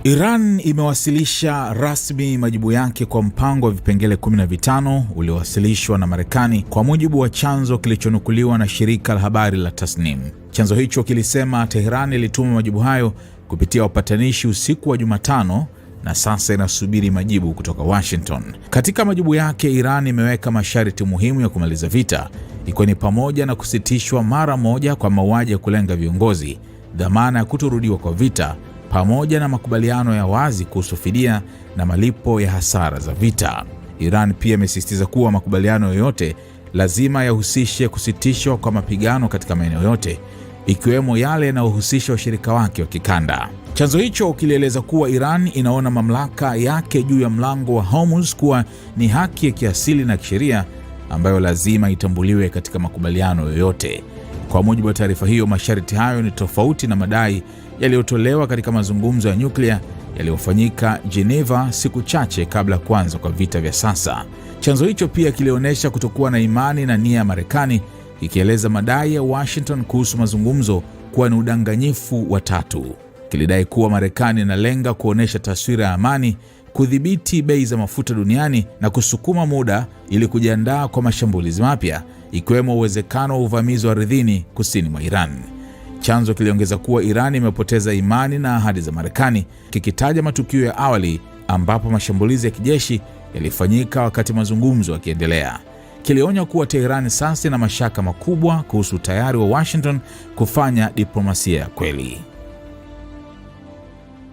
Iran imewasilisha rasmi majibu yake kwa mpango wa vipengele 15 uliowasilishwa na Marekani, kwa mujibu wa chanzo kilichonukuliwa na shirika la habari la Tasnim. Chanzo hicho kilisema Tehran ilituma majibu hayo kupitia wapatanishi usiku wa Jumatano na sasa inasubiri majibu kutoka Washington. Katika majibu yake, Iran imeweka masharti muhimu ya kumaliza vita, ikiwa ni pamoja na kusitishwa mara moja kwa mauaji ya kulenga viongozi, dhamana ya kutorudiwa kwa vita, pamoja na makubaliano ya wazi kuhusu fidia na malipo ya hasara za vita. Iran pia imesisitiza kuwa makubaliano yoyote lazima yahusishe kusitishwa kwa mapigano katika maeneo yote, ikiwemo yale yanayohusisha washirika wake wa kikanda. Chanzo hicho kilieleza kuwa Iran inaona mamlaka yake juu ya mlango wa Hormuz kuwa ni haki ya kiasili na kisheria ambayo lazima itambuliwe katika makubaliano yoyote. Kwa mujibu wa taarifa hiyo, masharti hayo ni tofauti na madai yaliyotolewa katika mazungumzo ya nyuklia yaliyofanyika Geneva siku chache kabla ya kuanza kwa vita vya sasa. Chanzo hicho pia kilionyesha kutokuwa na imani na nia ya Marekani, ikieleza madai ya Washington kuhusu mazungumzo kuwa ni udanganyifu wa tatu. Kilidai kuwa Marekani inalenga kuonesha taswira ya amani, kudhibiti bei za mafuta duniani na kusukuma muda ili kujiandaa kwa mashambulizi mapya, ikiwemo uwezekano wa uvamizi wa ardhini kusini mwa Iran. Chanzo kiliongeza kuwa Iran imepoteza imani na ahadi za Marekani, kikitaja matukio ya awali ambapo mashambulizi ya kijeshi yalifanyika wakati mazungumzo yakiendelea. Kilionya kuwa Tehran sasa ina mashaka makubwa kuhusu tayari wa Washington kufanya diplomasia ya kweli.